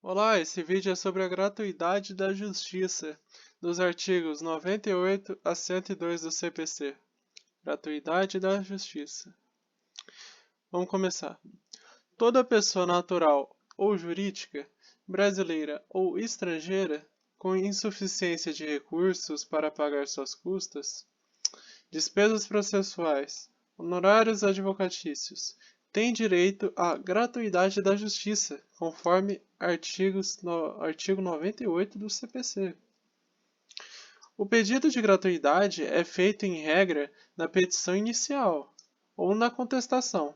Olá, esse vídeo é sobre a gratuidade da justiça, dos artigos 98 a 102 do CPC. Gratuidade da justiça. Vamos começar. Toda pessoa natural ou jurídica, brasileira ou estrangeira, com insuficiência de recursos para pagar suas custas, despesas processuais, honorários advocatícios, tem direito à gratuidade da justiça, conforme artigo 98 do CPC. O pedido de gratuidade é feito em regra na petição inicial ou na contestação,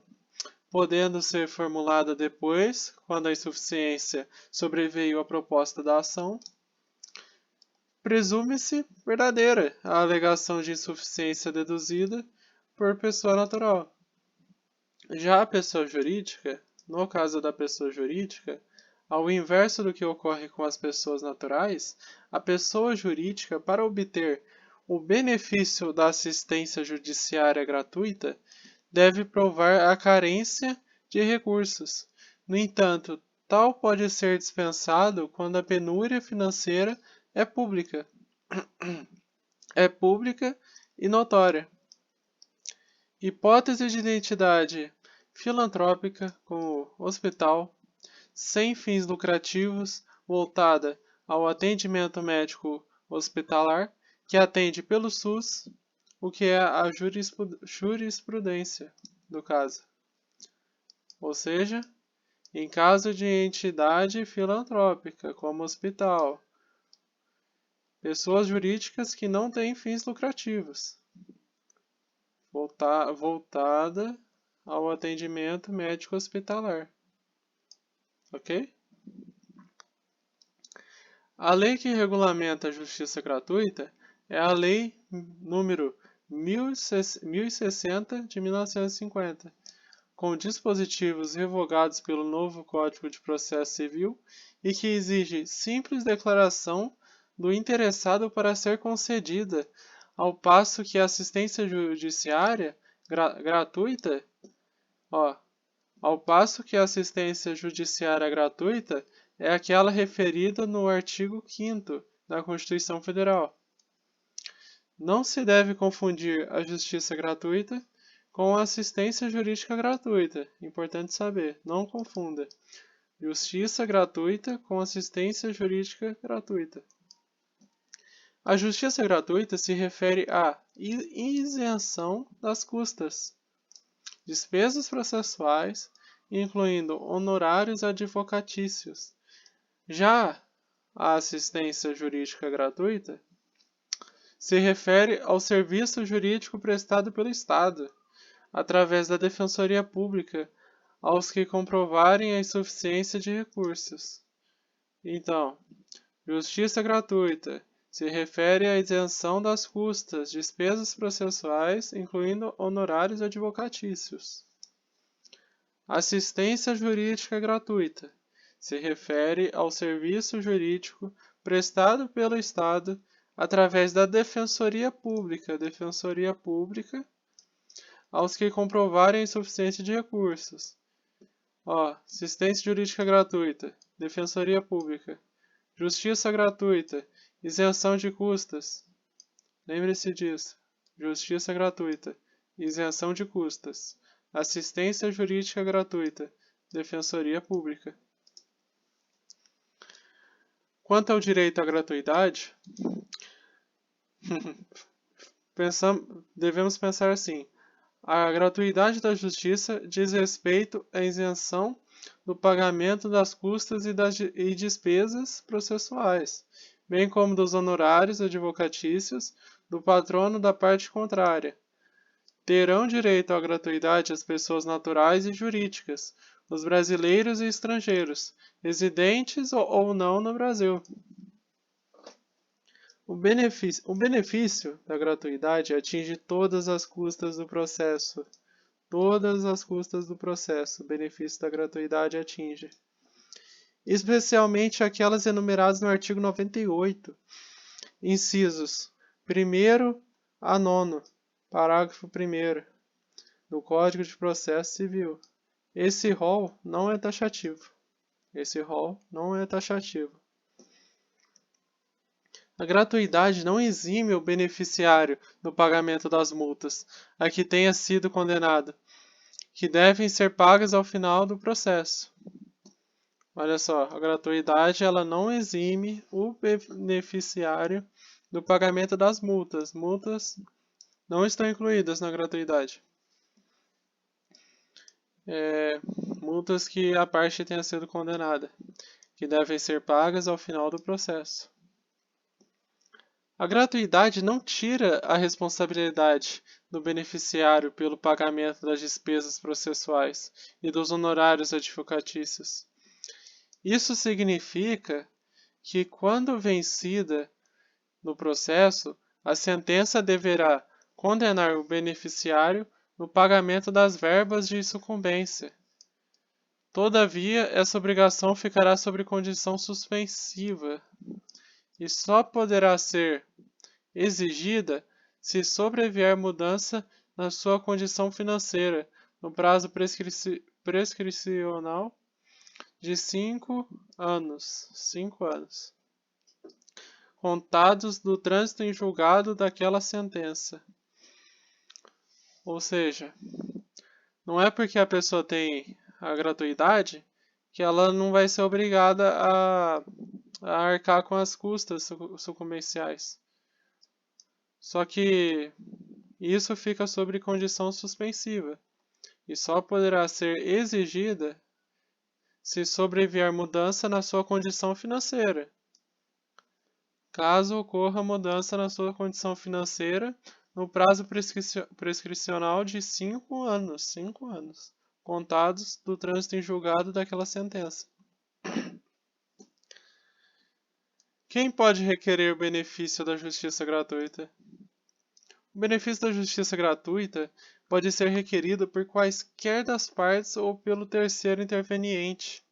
podendo ser formulada depois, quando a insuficiência sobreveio à proposta da ação. Presume-se verdadeira a alegação de insuficiência deduzida por pessoa natural. Já a pessoa jurídica, no caso da pessoa jurídica, ao inverso do que ocorre com as pessoas naturais, a pessoa jurídica, para obter o benefício da assistência judiciária gratuita, deve provar a carência de recursos. No entanto, tal pode ser dispensado quando a penúria financeira é pública e notória. Hipótese de identidade filantrópica, como hospital, sem fins lucrativos, voltada ao atendimento médico hospitalar, que atende pelo SUS, o que é a jurisprudência do caso. Ou seja, em caso de entidade filantrópica, como hospital, pessoas jurídicas que não têm fins lucrativos, voltada ao atendimento médico hospitalar. Ok? A lei que regulamenta a justiça gratuita é a Lei número 1060 de 1950, com dispositivos revogados pelo novo Código de Processo Civil e que exige simples declaração do interessado para ser concedida, ao passo que a assistência judiciária gratuita, é aquela referida no artigo 5º da Constituição Federal. Não se deve confundir a justiça gratuita com a assistência jurídica gratuita. Importante saber, não confunda. Justiça gratuita com assistência jurídica gratuita. A justiça gratuita se refere à isenção das custas, despesas processuais, incluindo honorários advocatícios. Já a assistência jurídica gratuita se refere ao serviço jurídico prestado pelo Estado, através da Defensoria Pública, aos que comprovarem a insuficiência de recursos. Então, justiça gratuita se refere à isenção das custas, despesas processuais, incluindo honorários advocatícios. Assistência jurídica gratuita se refere ao serviço jurídico prestado pelo Estado através da Defensoria Pública, aos que comprovarem a insuficiência de recursos. Assistência jurídica gratuita, Defensoria Pública. Justiça gratuita, isenção de custas. Lembre-se disso. Justiça gratuita, isenção de custas. Assistência jurídica gratuita, Defensoria Pública. Quanto ao direito à gratuidade, devemos pensar assim: a gratuidade da justiça diz respeito à isenção do pagamento das custas e despesas processuais, bem como dos honorários advocatícios do patrono da parte contrária. Terão direito à gratuidade as pessoas naturais e jurídicas, os brasileiros e estrangeiros, residentes ou não no Brasil. O benefício da gratuidade atinge todas as custas do processo. Todas as custas do processo, o benefício da gratuidade atinge. Especialmente aquelas enumeradas no artigo 98, incisos 1º a 9º, parágrafo 1º, do Código de Processo Civil. Esse rol não é taxativo. Esse rol não é taxativo. A gratuidade não exime o beneficiário do pagamento das multas a que tenha sido condenado, que devem ser pagas ao final do processo. Olha só, a gratuidade ela não exime o beneficiário do pagamento das multas. Multas não estão incluídas na gratuidade. Multas que a parte tenha sido condenada, que devem ser pagas ao final do processo. A gratuidade não tira a responsabilidade do beneficiário pelo pagamento das despesas processuais e dos honorários advocatícios. Isso significa que, quando vencida no processo, a sentença deverá condenar o beneficiário no pagamento das verbas de sucumbência. Todavia, essa obrigação ficará sob condição suspensiva e só poderá ser exigida se sobrevier mudança na sua condição financeira no prazo prescricional de 5 anos, contados do trânsito em julgado daquela sentença. Ou seja, não é porque a pessoa tem a gratuidade que ela não vai ser obrigada a arcar com as custas sucumbenciais. Só que isso fica sob condição suspensiva e só poderá ser exigida se sobrevier mudança na sua condição financeira. Caso ocorra mudança na sua condição financeira no prazo prescricional de 5 anos, contados do trânsito em julgado daquela sentença. Quem pode requerer o benefício da justiça gratuita? O benefício da justiça gratuita pode ser requerido por quaisquer das partes ou pelo terceiro interveniente,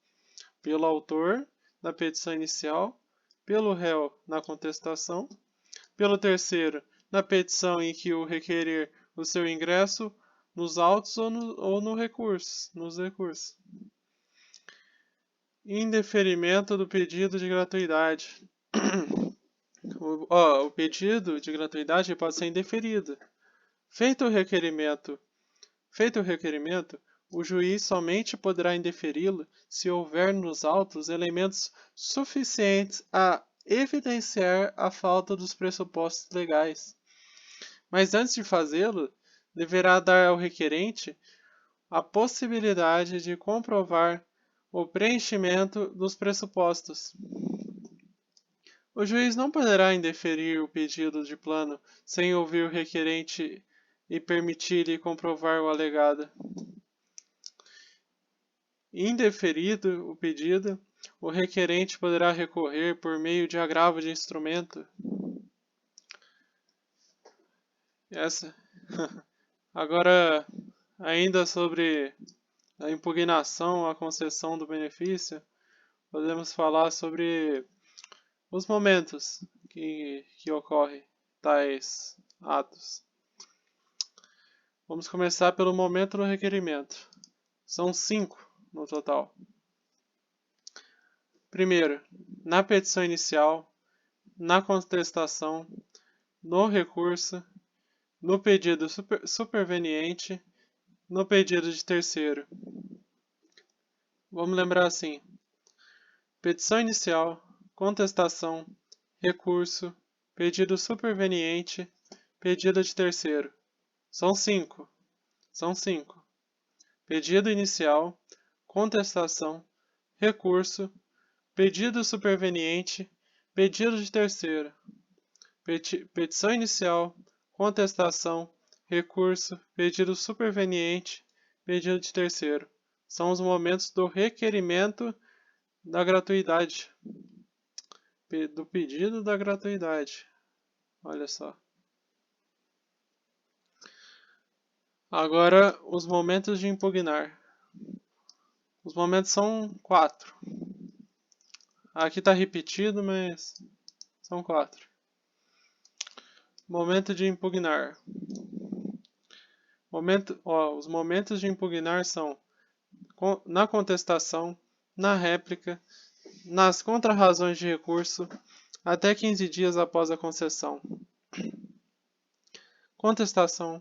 pelo autor da petição inicial, pelo réu na contestação, pelo terceiro na petição em que o requerer o seu ingresso nos autos ou nos recursos. Indeferimento do pedido de gratuidade. O pedido de gratuidade pode ser indeferido. Feito o requerimento, o juiz somente poderá indeferi-lo se houver nos autos elementos suficientes a evidenciar a falta dos pressupostos legais. Mas antes de fazê-lo, deverá dar ao requerente a possibilidade de comprovar o preenchimento dos pressupostos. O juiz não poderá indeferir o pedido de plano sem ouvir o requerente e permitir-lhe comprovar o alegado. Indeferido o pedido, o requerente poderá recorrer por meio de agravo de instrumento. Agora, ainda sobre a impugnação à concessão do benefício, podemos falar sobre os momentos que ocorrem tais atos. Vamos começar pelo momento do requerimento. São 5 no total. Primeiro, na petição inicial, na contestação, no recurso, no pedido superveniente, no pedido de terceiro. Vamos lembrar assim: petição inicial, contestação, recurso, pedido superveniente, pedido de terceiro. São 5. Pedido inicial, contestação, recurso, pedido superveniente, pedido de terceiro. Petição inicial, contestação, recurso, pedido superveniente, pedido de terceiro. São os momentos do requerimento da gratuidade, do pedido da gratuidade. Olha só. Agora, os momentos de impugnar. Os momentos são 4. Aqui está repetido, mas são 4. Momento de impugnar. Os momentos de impugnar são na contestação, na réplica, nas contrarrazões de recurso, até 15 dias após a concessão. Contestação,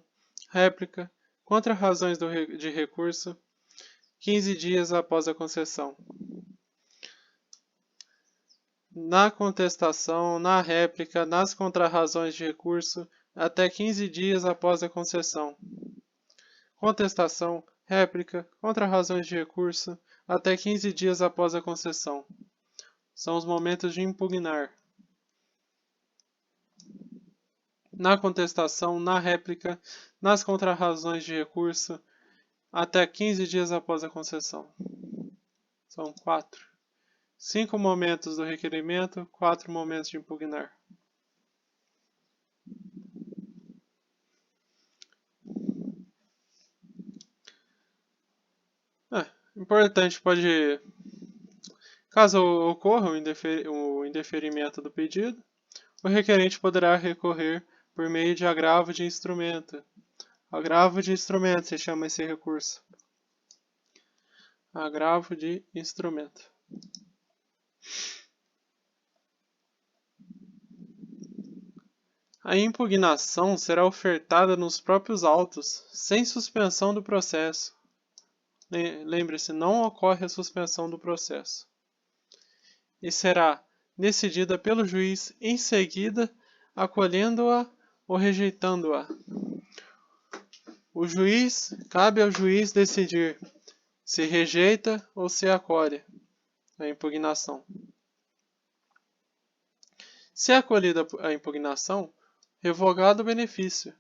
réplica, contrarrazões de recurso, 15 dias após a concessão. Na contestação, na réplica, nas contrarrazões de recurso, até 15 dias após a concessão. Contestação, réplica, contrarrazões de recurso, até 15 dias após a concessão. São os momentos de impugnar. Na contestação, na réplica, nas contrarrazões de recurso, até 15 dias após a concessão. São 4. 5 momentos do requerimento, 4 momentos de impugnar. Importante, caso ocorra o indeferimento do pedido, o requerente poderá recorrer por meio de agravo de instrumento. Agravo de instrumento se chama esse recurso. Agravo de instrumento. A impugnação será ofertada nos próprios autos, sem suspensão do processo. Lembre-se, não ocorre a suspensão do processo. E será decidida pelo juiz em seguida, acolhendo-a ou rejeitando-a. Cabe ao juiz decidir se rejeita ou se acolhe a impugnação. Se acolhida a impugnação, revogado o benefício.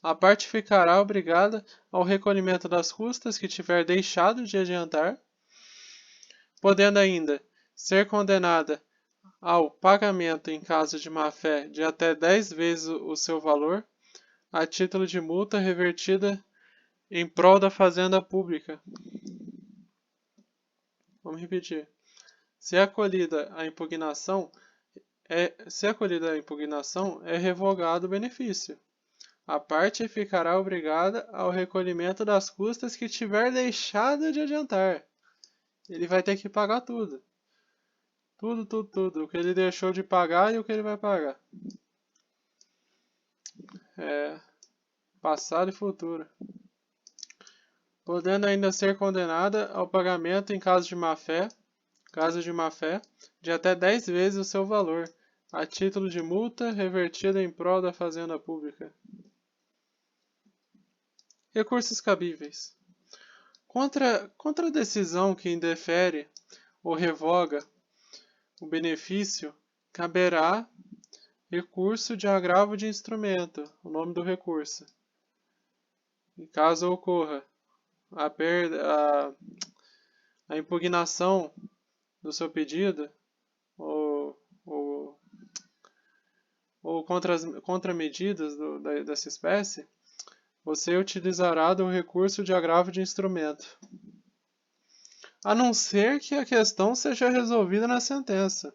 A parte ficará obrigada ao recolhimento das custas que tiver deixado de adiantar, podendo ainda ser condenada ao pagamento em caso de má-fé de até 10 vezes o seu valor, a título de multa revertida em prol da fazenda pública. Vamos repetir. Se acolhida a impugnação, é revogado o benefício. A parte ficará obrigada ao recolhimento das custas que tiver deixado de adiantar. Ele vai ter que pagar tudo. Tudo. O que ele deixou de pagar e o que ele vai pagar. Passado e futuro. Podendo ainda ser condenada ao pagamento em caso de má-fé, de até 10 vezes o seu valor, a título de multa revertida em prol da fazenda pública. Recursos cabíveis. Contra a decisão que indefere ou revoga o benefício, caberá recurso de agravo de instrumento, o nome do recurso. E caso ocorra a impugnação do seu pedido ou contramedidas dessa espécie, você utilizará do recurso de agravo de instrumento, a não ser que a questão seja resolvida na sentença,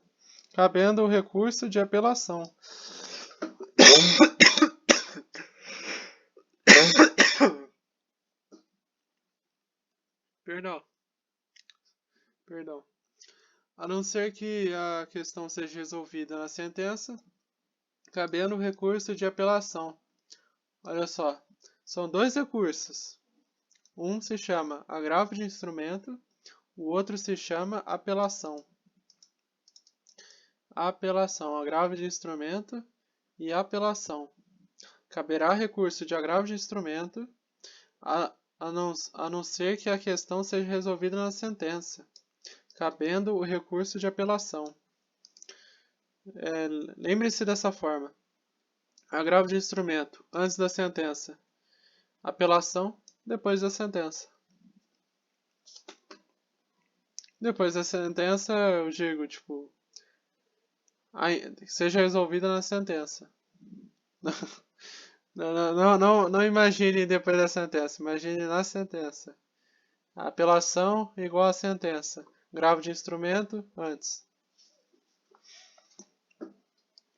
cabendo o recurso de apelação. Perdão. A não ser que a questão seja resolvida na sentença, cabendo o recurso de apelação. Olha só, são 2 recursos. Um se chama agravo de instrumento, o outro se chama apelação. Agravo de instrumento e apelação. Caberá recurso de agravo de instrumento, a não ser que a questão seja resolvida na sentença, cabendo o recurso de apelação. Lembre-se dessa forma. Agravo de instrumento, antes da sentença. Apelação, depois da sentença. Depois da sentença, eu digo, seja resolvida na sentença. Não imagine depois da sentença, imagine na sentença. A apelação igual à sentença. Agravo de instrumento, antes.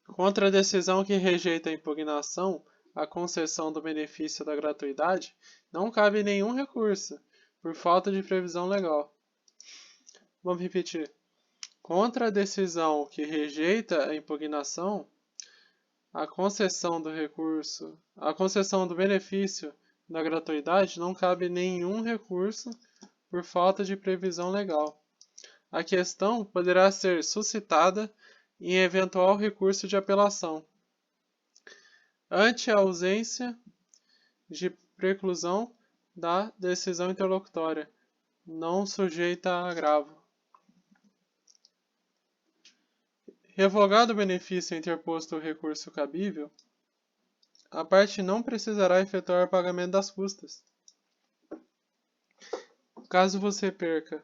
Contra a decisão que rejeita a impugnação, a concessão do benefício da gratuidade, não cabe nenhum recurso, por falta de previsão legal. Vamos repetir. Contra a decisão que rejeita a impugnação, a concessão do benefício da gratuidade não cabe nenhum recurso por falta de previsão legal. A questão poderá ser suscitada em eventual recurso de apelação, ante a ausência de preclusão da decisão interlocutória, não sujeita a agravo. Revogado o benefício interposto o recurso cabível, a parte não precisará efetuar o pagamento das custas. Caso você perca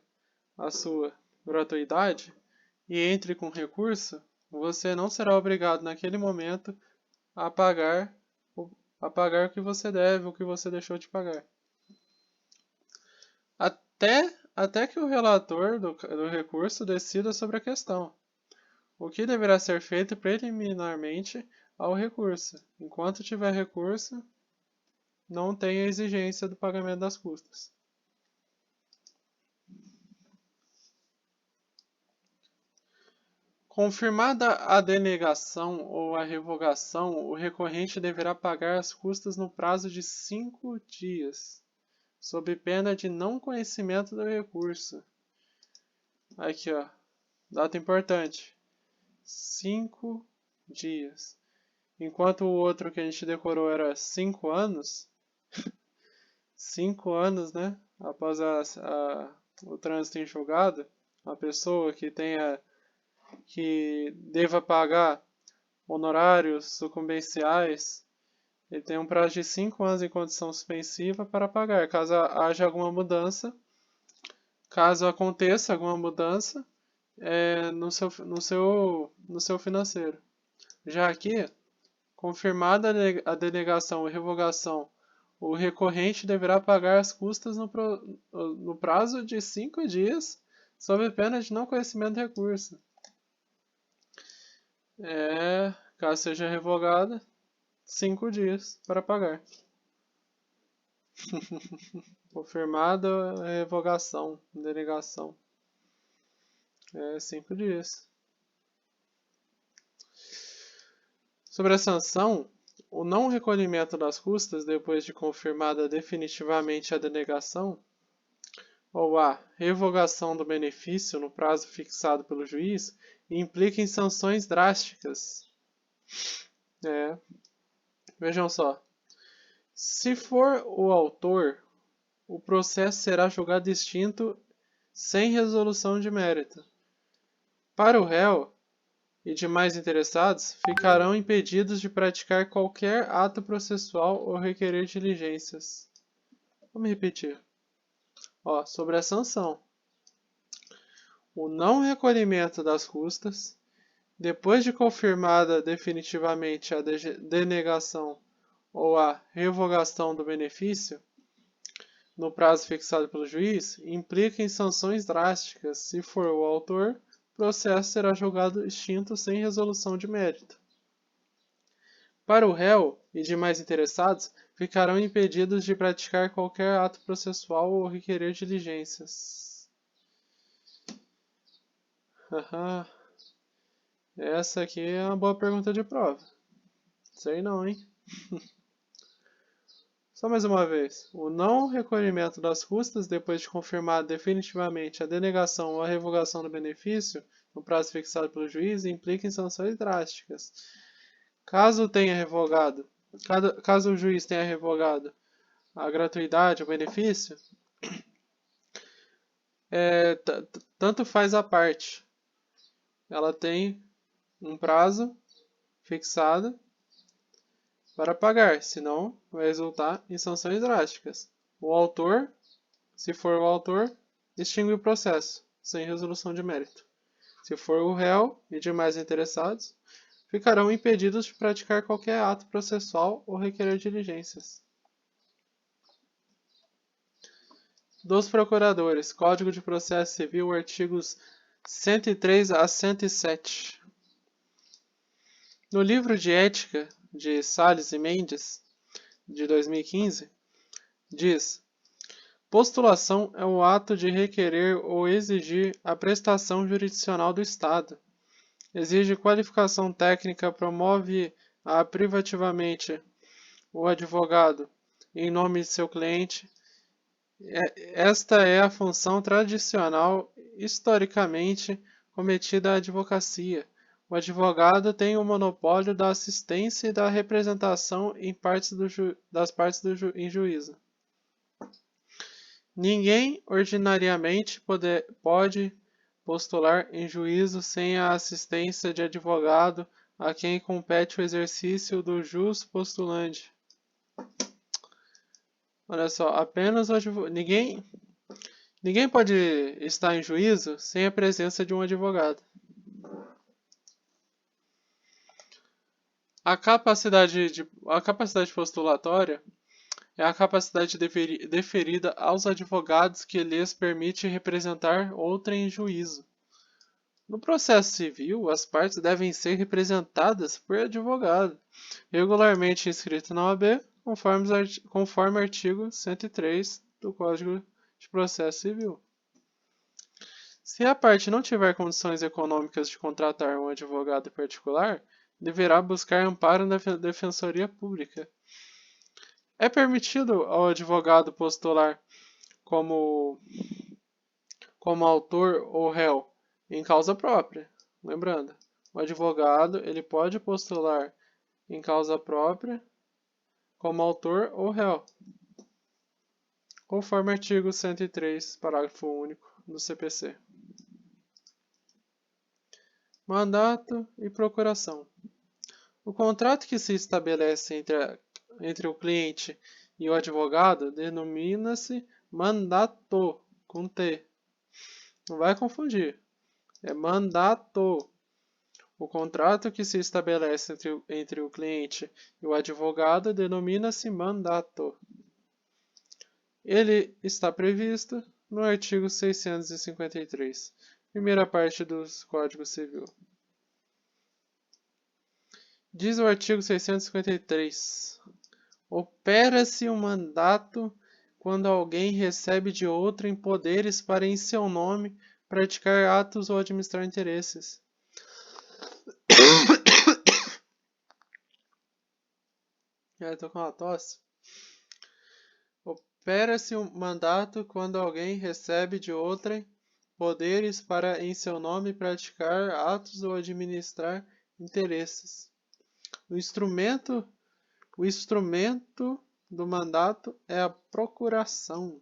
a sua gratuidade e entre com recurso, você não será obrigado naquele momento a pagar o que você deve, o que você deixou de pagar. Até que o relator do recurso decida sobre a questão, o que deverá ser feito preliminarmente ao recurso. Enquanto tiver recurso, não tem a exigência do pagamento das custas. Confirmada a denegação ou a revogação, o recorrente deverá pagar as custas no prazo de 5 dias, sob pena de não conhecimento do recurso. Aqui, ó, data importante. 5 dias. Enquanto o outro que a gente decorou era 5 anos, 5 anos, né? Após o trânsito em julgado, a pessoa que deva pagar honorários sucumbenciais, ele tem um prazo de 5 anos em condição suspensiva para pagar, caso haja alguma mudança, caso aconteça alguma mudança no seu financeiro. Já aqui, confirmada a denegação ou revogação, o recorrente deverá pagar as custas no prazo de 5 dias, sob pena de não conhecimento do recurso. Caso seja revogada, 5 dias para pagar. Confirmada a revogação, denegação. 5 dias. Sobre a sanção, o não recolhimento das custas depois de confirmada definitivamente a denegação ou a revogação do benefício no prazo fixado pelo juiz implica em sanções drásticas. Vejam só. Se for o autor, o processo será julgado extinto sem resolução de mérito. Para o réu e demais interessados, ficarão impedidos de praticar qualquer ato processual ou requerer diligências. Vamos repetir. Sobre a sanção. O não recolhimento das custas, depois de confirmada definitivamente a denegação ou a revogação do benefício, no prazo fixado pelo juiz, implica em sanções drásticas. Se for o autor, o processo será julgado extinto sem resolução de mérito. Para o réu e demais interessados, ficarão impedidos de praticar qualquer ato processual ou requerer diligências. Essa aqui é uma boa pergunta de prova. Sei não, hein? Só mais uma vez. O não recolhimento das custas depois de confirmar definitivamente a denegação ou a revogação do benefício no prazo fixado pelo juiz implica em sanções drásticas. Caso o juiz tenha revogado a gratuidade ou benefício, tanto faz a parte. Ela tem um prazo fixado para pagar, senão vai resultar em sanções drásticas. O autor, se for o autor, extingue o processo, sem resolução de mérito. Se for o réu e demais interessados, ficarão impedidos de praticar qualquer ato processual ou requerer diligências. Dos procuradores, Código de Processo Civil, artigos 103 a 107. No livro de Ética de Salles e Mendes, de 2015, diz: Postulação é o ato de requerer ou exigir a prestação jurisdicional do Estado. Exige qualificação técnica, promove privativamente o advogado em nome de seu cliente. Esta é a função tradicional, historicamente, cometida à advocacia. O advogado tem o monopólio da assistência e da representação em das partes em juízo. Ninguém ordinariamente pode postular em juízo sem a assistência de advogado a quem compete o exercício do jus postulandi. Olha só, apenas o advogado. Ninguém pode estar em juízo sem a presença de um advogado. A capacidade postulatória é a capacidade deferida aos advogados que lhes permite representar outrem em juízo. No processo civil, as partes devem ser representadas por advogado, regularmente inscrito na OAB, conforme artigo 103 do Código de Processo Civil. Se a parte não tiver condições econômicas de contratar um advogado particular, deverá buscar amparo na Defensoria Pública. É permitido ao advogado postular como autor ou réu em causa própria. Lembrando, o advogado ele pode postular em causa própria como autor ou réu, conforme artigo 103, parágrafo único do CPC. Mandato e procuração. O contrato que se estabelece entre o cliente e o advogado denomina-se mandato, com T. Não vai confundir. É mandato. O contrato que se estabelece entre o cliente e o advogado denomina-se mandato. Ele está previsto no artigo 653, primeira parte do Código Civil. Diz o artigo 653. Opera-se um mandato quando alguém recebe de outrem poderes para em seu nome praticar atos ou administrar interesses. Estou com uma tosse. Opera-se um mandato quando alguém recebe de outrem poderes para em seu nome praticar atos ou administrar interesses. O instrumento do mandato é a procuração.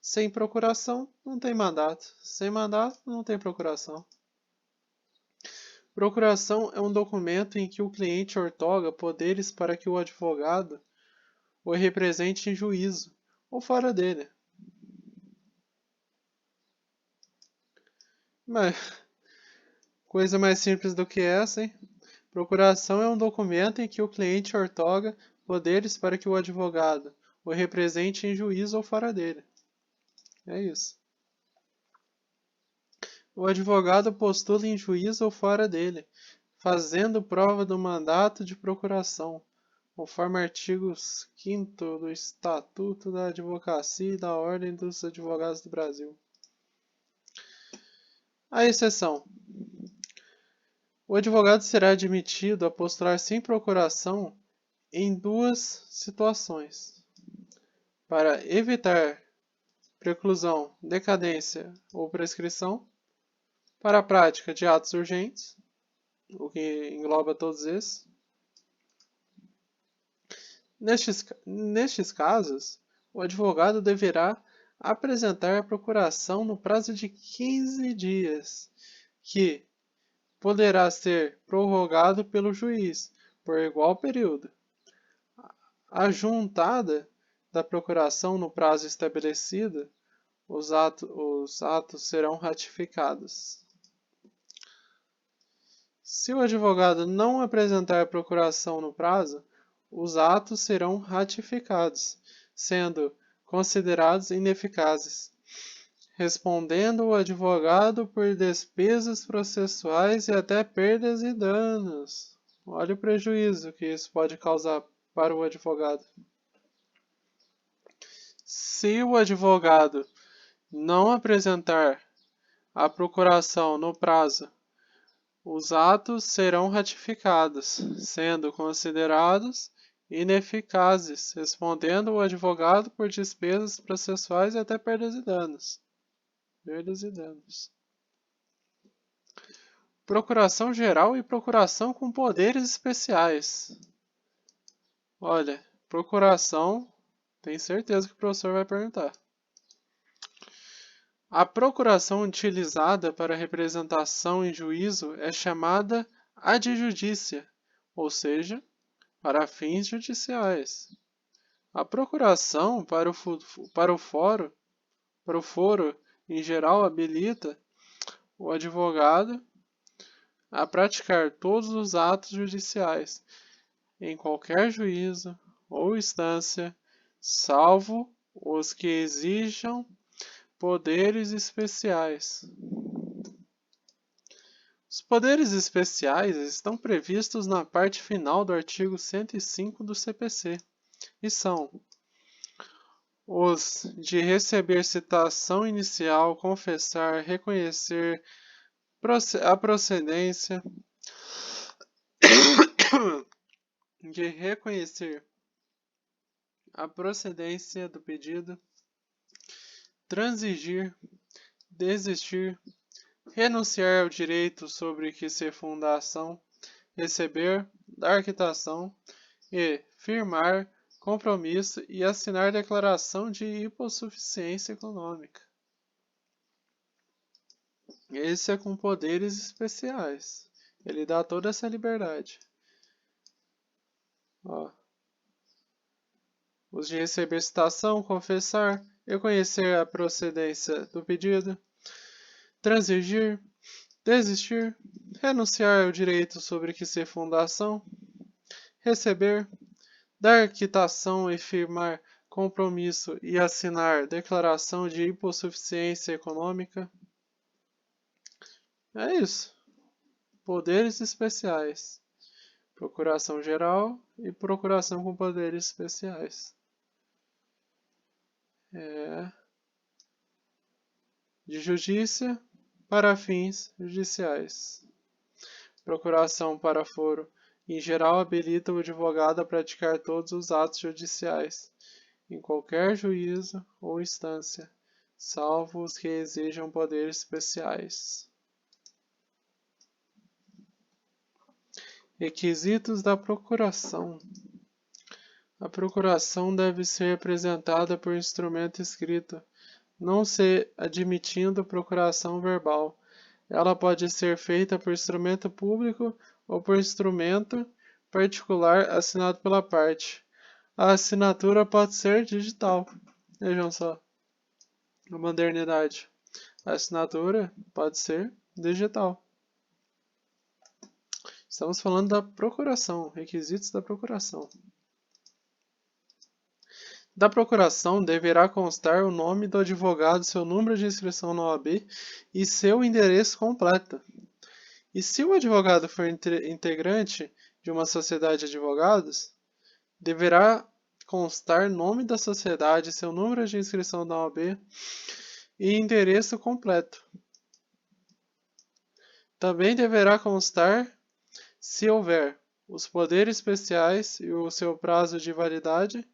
Sem procuração, não tem mandato. Sem mandato, não tem procuração. Procuração é um documento em que o cliente outorga poderes para que o advogado o represente em juízo ou fora dele. Mas, coisa mais simples do que essa, hein? Procuração é um documento em que o cliente outorga poderes para que o advogado o represente em juízo ou fora dele. É isso. O advogado postula em juízo ou fora dele, fazendo prova do mandato de procuração, conforme artigos 5º do Estatuto da Advocacia e da Ordem dos Advogados do Brasil. A exceção. O advogado será admitido a postular sem procuração em duas situações: para evitar preclusão, decadência ou prescrição, para a prática de atos urgentes, o que engloba todos esses. Nestes casos, o advogado deverá apresentar a procuração no prazo de 15 dias, que poderá ser prorrogado pelo juiz por igual período. A juntada da procuração no prazo estabelecido, os atos serão ratificados. Se o advogado não apresentar a procuração no prazo, os atos serão ratificados, sendo considerados ineficazes, respondendo o advogado por despesas processuais e até perdas e danos. Olha o prejuízo que isso pode causar para o advogado. Se o advogado não apresentar à procuração no prazo, os atos serão ratificados, sendo considerados ineficazes, respondendo o advogado por despesas processuais e até perdas e danos. Procuração geral e procuração com poderes especiais. Olha, procuração, tenho certeza que o professor vai perguntar. A procuração utilizada para representação em juízo é chamada adjudícia, ou seja, para fins judiciais. A procuração para o foro, em geral, habilita o advogado a praticar todos os atos judiciais em qualquer juízo ou instância, salvo os que exijam poderes especiais. Os poderes especiais estão previstos na parte final do artigo 105 do CPC e são os de receber citação inicial, confessar, reconhecer a procedência, de reconhecer a procedência do pedido, transigir, desistir, renunciar ao direito sobre que se funda a ação, receber, dar quitação e firmar compromisso e assinar declaração de hipossuficiência econômica. Esse é com poderes especiais. Ele dá toda essa liberdade. Ó. Os de receber citação, confessar, reconhecer a procedência do pedido, transigir, desistir, renunciar ao direito sobre que se funda a ação, receber, dar quitação e firmar compromisso e assinar declaração de hipossuficiência econômica. É isso. Poderes especiais. Procuração geral e procuração com poderes especiais. De justiça para fins judiciais. Procuração para foro, em geral, habilita o advogado a praticar todos os atos judiciais, em qualquer juízo ou instância, salvo os que exijam poderes especiais. Requisitos da procuração. A procuração deve ser apresentada por instrumento escrito, não se admitindo procuração verbal. Ela pode ser feita por instrumento público ou por instrumento particular assinado pela parte. A assinatura pode ser digital. Vejam só. A modernidade. A assinatura pode ser digital. Estamos falando da procuração, requisitos da procuração. Da procuração deverá constar o nome do advogado, seu número de inscrição na OAB e seu endereço completo. E se o advogado for integrante de uma sociedade de advogados, deverá constar nome da sociedade, seu número de inscrição na OAB e endereço completo. Também deverá constar, se houver, os poderes especiais e o seu prazo de validade,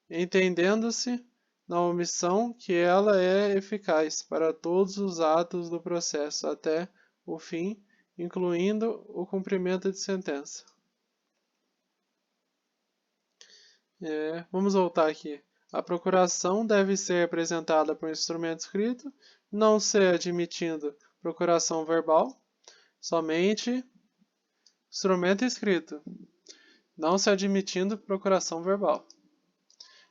entendendo-se na omissão que ela é eficaz para todos os atos do processo até o fim, incluindo o cumprimento de sentença. Vamos voltar aqui. A procuração deve ser apresentada por instrumento escrito, não se admitindo procuração verbal, somente instrumento escrito, não se admitindo procuração verbal.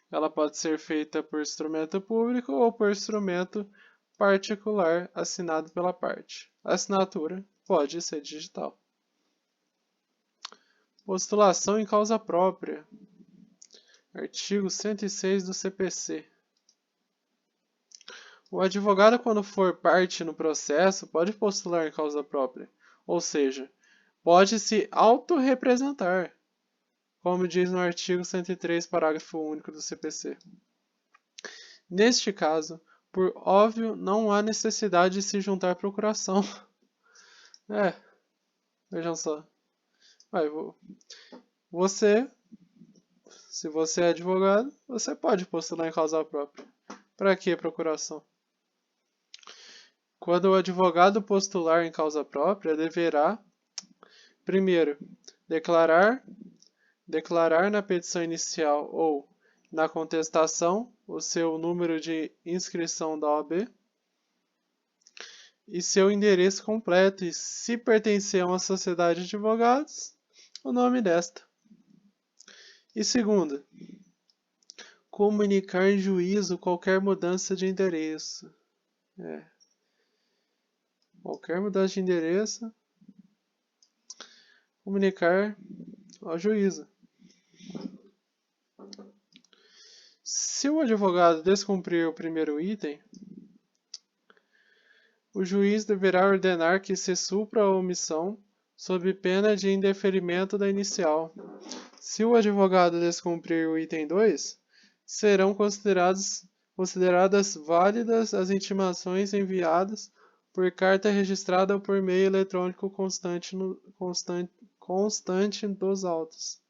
Ela pode ser feita por instrumento público ou por instrumento particular assinado pela parte. A assinatura pode ser digital. Postulação em causa própria. Artigo 106 do CPC. O advogado, quando for parte no processo, pode postular em causa própria, ou seja, pode se autorrepresentar, como diz no artigo 103, parágrafo único do CPC. Neste caso, por óbvio, não há necessidade de se juntar à procuração. Vejam só. Você, se você é advogado, você pode postular em causa própria. Para que a procuração? Quando o advogado postular em causa própria, deverá, primeiro, declarar na petição inicial ou na contestação o seu número de inscrição da OAB e seu endereço completo e, se pertencer a uma sociedade de advogados, o nome desta. E segundo, comunicar em juízo qualquer mudança de endereço. Qualquer mudança de endereço, comunicar ao juízo. Se o advogado descumprir o primeiro item, o juiz deverá ordenar que se supra a omissão sob pena de indeferimento da inicial. Se o advogado descumprir o item 2, serão consideradas válidas as intimações enviadas por carta registrada ou por meio eletrônico constante dos autos.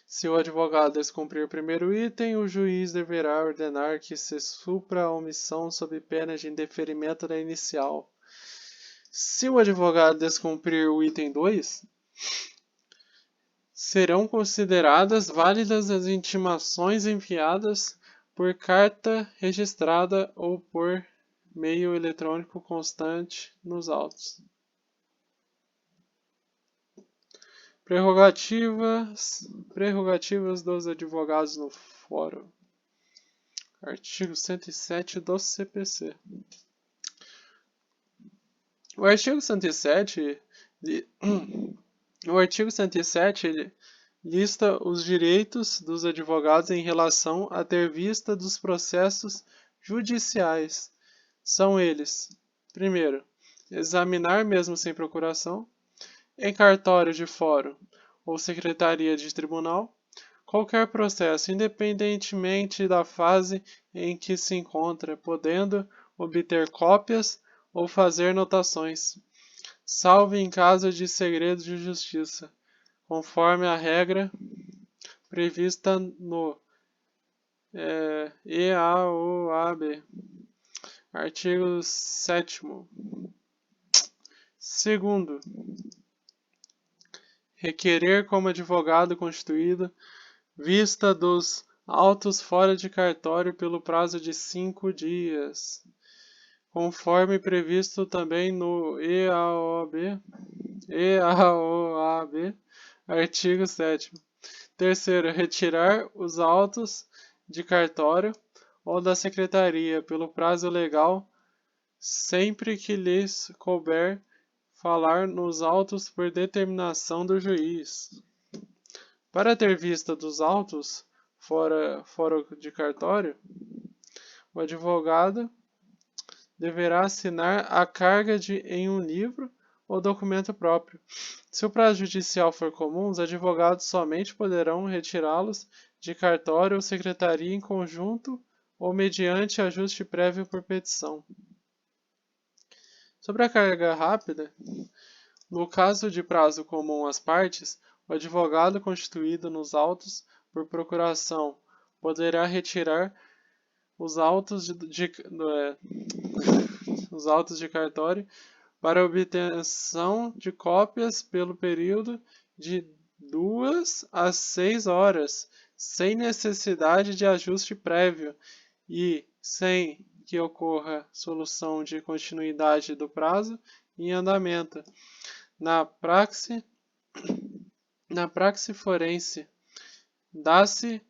Se o advogado descumprir o primeiro item, o juiz deverá ordenar que se supra a omissão sob pena de indeferimento da inicial. Se o advogado descumprir o item 2, serão consideradas válidas as intimações enviadas por carta registrada ou por meio eletrônico constante nos autos. Prerrogativas dos advogados no fórum. Artigo 107 do CPC. O artigo 107 lista os direitos dos advogados em relação à ter vista dos processos judiciais. São eles: primeiro, examinar mesmo sem procuração, em cartório de fórum ou secretaria de tribunal, qualquer processo, independentemente da fase em que se encontra, podendo obter cópias ou fazer notações, salvo em caso de segredo de justiça, conforme a regra prevista no EAOAB. Artigo 7º. Segundo, requerer como advogado constituído vista dos autos fora de cartório pelo prazo de 5 dias, conforme previsto também no EAOAB, artigo 7º. Terceiro, retirar os autos de cartório ou da secretaria pelo prazo legal, sempre que lhes couber falar nos autos por determinação do juiz. Para ter vista dos autos fora de cartório, o advogado deverá assinar a carga em um livro ou documento próprio. Se o prazo judicial for comum, os advogados somente poderão retirá-los de cartório ou secretaria em conjunto ou mediante ajuste prévio por petição. Sobre a carga rápida, no caso de prazo comum às partes, o advogado constituído nos autos por procuração poderá retirar os autos de cartório para obtenção de cópias pelo período de 2 a 6 horas, sem necessidade de ajuste prévio e sem que ocorra solução de continuidade do prazo em andamento. Na praxe forense, dá-se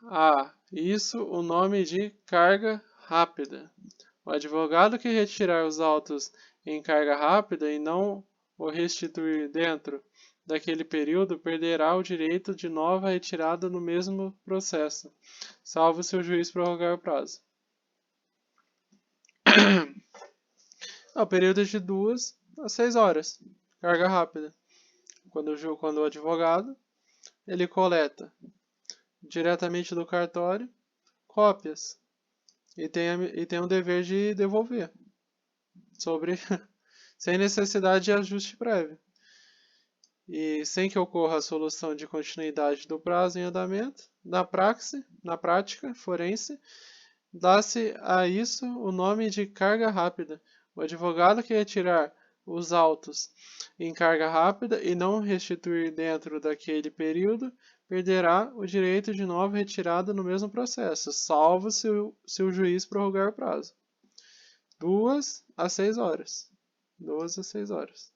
a isso o nome de carga rápida. O advogado que retirar os autos em carga rápida e não o restituir dentro daquele período perderá o direito de nova retirada no mesmo processo, salvo se o juiz prorrogar o prazo. O período de 2 a 6 horas, carga rápida. Quando o advogado ele coleta diretamente do cartório, cópias. E tem o dever de devolver, sem necessidade de ajuste prévio. E sem que ocorra a solução de continuidade do prazo em andamento, na prática forense, dá-se a isso o nome de carga rápida. O advogado que retirar os autos em carga rápida e não restituir dentro daquele período, perderá o direito de nova retirada no mesmo processo, salvo se o juiz prorrogar o prazo. 2 a 6 horas. 2 a 6 horas.